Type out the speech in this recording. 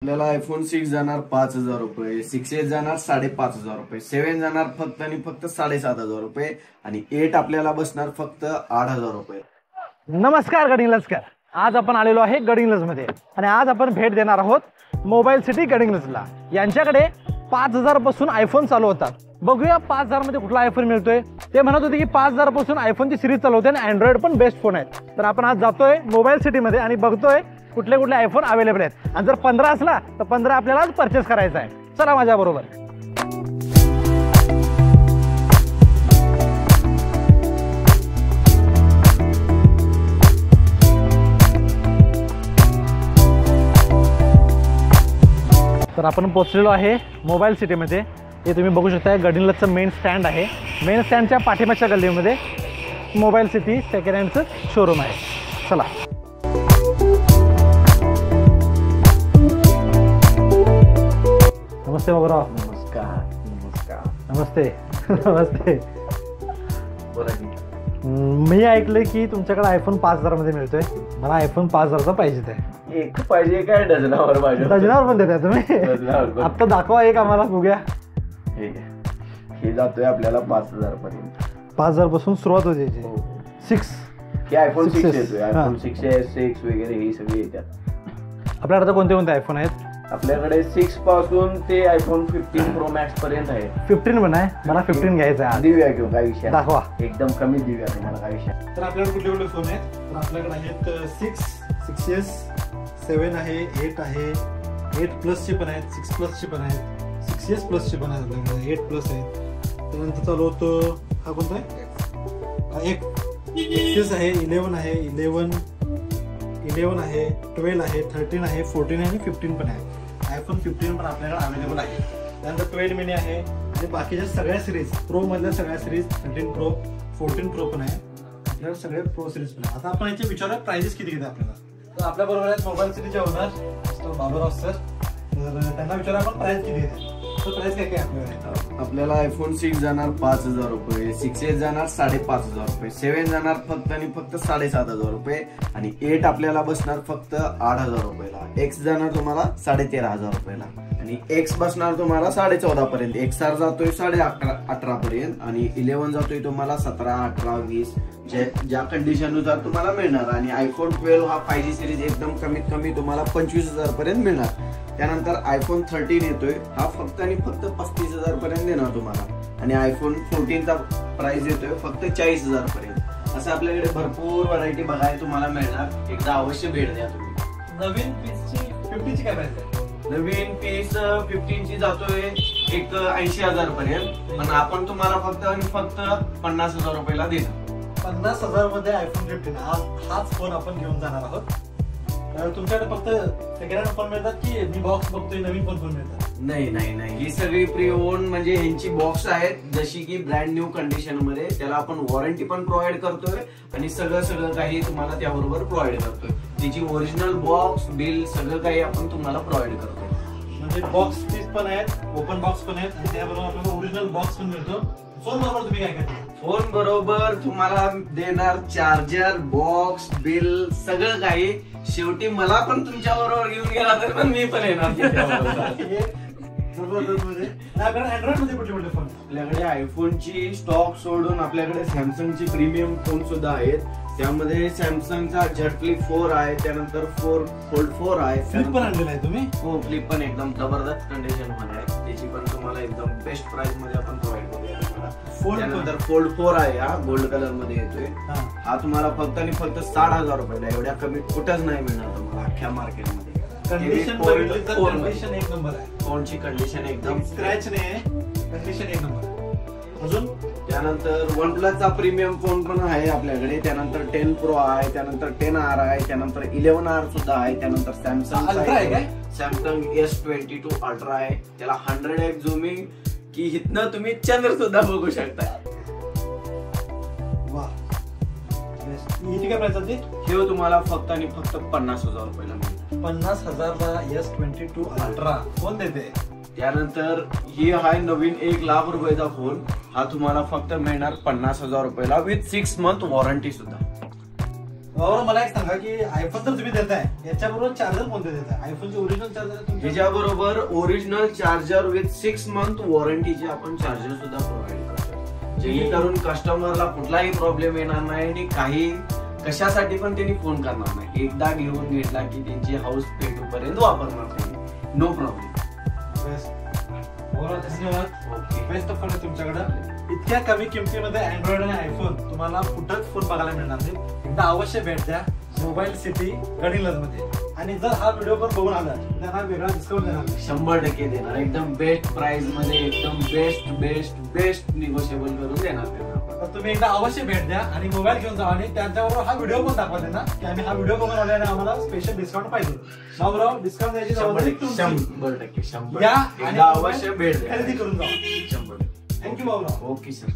आपल्याला आयफोन 6 जाणार 5,000 रुपये, 6s जाणार 5,500 रुपये, 7 जाणार फक्त आणि फक्त 7,500 रुपये आणि 8 आपल्याला बसणार फक्त 8,000 रुपये. नमस्कार गडिंग्लजकर. आज आपण आलेलो आहे गडिंग्लजमध्ये आणि आज आपण भेट देणार आहोत मोबाईल सिटी गडिंग्लजला. यांच्याकडे 5,000 पासून आयफोन चालू होतात. बघूया 5,000 मध्ये कुठला आयफोन मिळतोय. ते म्हणत होते की 5,000 पासून आयफोनची सिरीज चालवते आणि अँड्रॉइड पण बेस्ट फोन आहेत. तर आपण आज जातोय मोबाईल सिटीमध्ये आणि बघतोय कुठले कुठले आयफोन अवेलेबल आहेत आणि जर 15 असला तर 15 आपल्याला आज परचेस करायचा आहे. चला माझ्या बरोबर. तर आपण पोहोचलेलो आहे मोबाईल सिटीमध्ये. हे तुम्ही बघू शकता गडिंग्लजचं मेन स्टँड आहे. मेन स्टँडच्या पाठीमागच्या गल्लीमध्ये मोबाईल सिटी सेकंड हँडचं शोरूम आहे. चला. नमस्ते बाबूराव. नमस्कार. नमस्कार. नमस्ते. नमस्ते. बोला की. मी ऐकलंय की तुमच्याकडे आयफोन 5,000 मध्ये मिळतोय. मला आयफोन 5,000चा पाहिजे आहे. एक पाहिजे काय डझनावर पाहिजे? डझनावर पण देताय तुम्ही. आता दाखवा एक आम्हाला बघूया. हे जातोय आपल्याला 5,000 पर्यंत. 5,000 पासून सुरुवात होते. 6 हे आयफोन 6 येतोय. आयफोन 6s 6 वगैरे हे सगळे येतात. आपल्याकडे कोणते कोणते आयफोन आहेत? आपल्याकडे 6 पासून ते आयफोन 15 प्रो मॅक्स पर्यंत आहे. 15 पण आहे. मला 15 घ्यायचं आहे. देऊया किंवा काय विषय दाखवा. एकदम कमी देऊया तुम्हाला काय विषय. तर आपल्याकडे कुठले कुठले फोन आहेत? तर आपल्याकडे आहेत 6s 7 आहे, 8 आहे, 8 प्लसचे पण आहेत, 6 प्लसचे पण आहेत, 6s प्लसचे पण आहेत, आपल्याकडे 8 प्लस आहेत. त्यानंतर चालू होतं हा कोणता आहे? एक एक्सेस आहे, 11 आहे, 11 आहे, 12 आहे, 13 आहे, 14 आहे आणि 15 पण आहे. आयफोन 15 पण आपल्याकडे अवेलेबल आहे. त्यानंतर 12 मिनी आहे आणि बाकीच्या सगळ्या सिरीज प्रो मधल्या सगळ्या सिरीज 13 प्रो 14 प्रो पण आहे. आपल्याला सगळे प्रो सिरीज पण आहे. आता आपण याचे विचारूया प्राइजेस किती किती आपल्याला. तर आपल्या बरोबर आहेत मोबाईल सिटीचे ओनर मिस्टर बाबूराव सर. तर त्यांना विचारूया आपण प्राइस किती आहे. तर प्राइस काय काय आपल्याला आयफोन 6 जाणार 5,000 रुपये, 6s जाणार 5,500 रुपये, 7 जाणार फक्त आणि फक्त 7,500 रुपये आणि 8 आपल्याला बसणार फक्त 8,000 रुपयाला. X जाणार तुम्हाला 13,500 रुपयाला आणि X बसणार तुम्हाला 14,500 पर्यंत. XR जातोय 18,500 पर्यंत आणि 11 जातोय तुम्हाला 17, 18, 20 ज्या कंडिशन नुसार तुम्हाला मिळणार. आणि आयफोन 12 हा 5G सिरीज एकदम कमीत कमी तुम्हाला 25,000 पर्यंत मिळणार. त्यानंतर आयफोन 13 येतोय हा फक्त आणि फक्त 35,000 पर्यंत देणार तुम्हाला आणि आयफोन 14चा प्राइस येतोय फक्त 40,000 पर्यंत. असं आपल्याकडे भरपूर व्हरायटी बघायला तुम्हाला मिळणार. एकदा अवश्य भेट द्या तुम्ही. नवीन पीसची 50ची काय प्राइस आहे? नवीन पीस 15ची जातोय एक 80,000 पर्यंत पण आपण तुम्हाला फक्त आणि फक्त 50,000 रुपयाला देणार. 50,000 मध्ये आयफोन 15 हाच फोन आपण घेऊन जाणार आहोत. तुमच्याकडे फक्त सेकंड हँड फोन मिळतात की मी बॉक्स बघतोय नवीन फोन मिळतात? नाही नाही नाही, ही सगळी प्री ओन म्हणजे ह्यांची बॉक्स आहेत जशी की ब्रँड न्यू कंडिशन मध्ये. त्याला आपण वॉरंटी पण प्रोव्हाइड करतोय आणि सगळं काही तुम्हाला त्याबरोबर प्रोव्हाइड करतोय. त्याची ओरिजिनल बॉक्स बिल सगळं काही आपण तुम्हाला प्रोव्हाइड करतोय. म्हणजे बॉक्स पीस पण आहेत, ओपन बॉक्स पण आहेत आणि त्याबरोबर आपल्याला ओरिजिनल बॉक्स पण मिळतो. फोन बरोबर तुम्ही काय करता? फोन बरोबर तुम्हाला देणार चार्जर, बॉक्स, बिल सगळं काही. शेवटी मला पण तुमच्या बरोबर घेऊन गेला तर पण मी पण येणार. अँड्रॉइड मध्ये कुठले कुठले फोन? आपल्याकडे आयफोनची स्टॉक सोडून आपल्याकडे सॅमसंगची प्रीमियम फोन सुद्धा आहेत. त्यामध्ये सॅमसंगचा Z Flip 4 आहे, त्यानंतर फोल्ड 4 आहे. फ्लिप पण आणलेला आहे तुम्ही? हो, फ्लिप पण एकदम जबरदस्त कंडिशन मध्ये आहे. त्याची पण तुम्हाला एकदम बेस्ट प्राइस मध्ये आपण प्रोव्हाइड करूया तुम्हाला. त्यानंतर फोल्ड 4 आहे, हा गोल्ड कलर मध्ये येतोय. हा तुम्हाला फक्त आणि फक्त 60,000 रुपयाला. एवढ्या कमी कुठंच नाही मिळणार तुम्हाला अख्ख्या मार्केटमध्ये. कंडिशन बघितली तर कंडिशन एक नंबर आहे. फोनची कंडिशन एकदम स्क्रॅच नाही, कंडिशन एक नंबर. अजून त्यानंतर OnePlus चा प्रीमियम फोन पण आहे आपल्याकडे. त्यानंतर 10 Pro आहे, त्यानंतर 10R आहे, त्यानंतर 11R सुद्धा आहे. त्यानंतर सॅमसंग S22 अल्ट्रा आहे. त्याला 100x झूमिंग की इथनं तुम्ही चंद्र सुद्धा बघू शकता. काय प्राइस आहे? हे तुम्हाला फक्त आणि फक्त 50,000 रुपयाला मिळेल. 50,000ला S22 अल्ट्रा फोन देते. त्यानंतर ही आहे नवीन 1,00,000 रुपयाचा फोन. हा तुम्हाला फक्त मिळणार 50,000 रुपयाला विथ 6 मंथ वॉरंटी सुद्धा. बाबा मला एक सांगा की आयफोन तर तुम्ही देताय, याच्याबरोबर चार्जर कोणते देताय? आयफोनचे ओरिजिनल चार्जर याच्याबरोबर ओरिजिनल चार्जर विथ 6 मंथ वॉरंटीचे आपण चार्जर सुद्धा प्रोव्हाइड करतो, जेणेकरून कस्टमरला कुठलाही प्रॉब्लेम येणार नाही आणि काही कशासाठी पण त्यांनी फोन करणार नाही. एकदा घेऊन घेतला की त्यांची हाऊस पेटूपर्यंत वापरणार नाही, नो प्रॉब्लेम. धन्यवाद. ओके, बेस्ट ऑफ लक तुमच्याकडे. इतक्या कमी किमतीमध्ये अँड्रॉइड आणि आयफोन तुम्हाला कुठंच फोन बघायला मिळणार नाही. एकदा अवश्य भेट द्या मोबाईल सिटी गडिंग्लज मध्ये. आणि जर हा व्हिडिओ पण बघून आला त्यांना वेगळा डिस्काउंट देणार, 100% देणार. एकदम बेस्ट प्राइस मध्ये एकदम बेस्ट बेस्ट बेस्ट निगोशिएबल करून देणार त्यांना. तर तुम्ही एकदा अवश्य भेट द्या आणि मोबाईल घेऊन जा आणि त्यांच्याबरोबर हा व्हिडिओ पण दाखवा त्यांना की आम्ही हा व्हिडिओ बघून आल्याने आम्हाला स्पेशल डिस्काउंट पाहिजे. बाबूराव, डिस्काउंट द्यायची जबाबदारी तुमची. 100% या 100 आणि एकदा अवश्य भेट द्या, खरेदी करून जा. 100%. थँक्यू बाबूराव. Okay sir.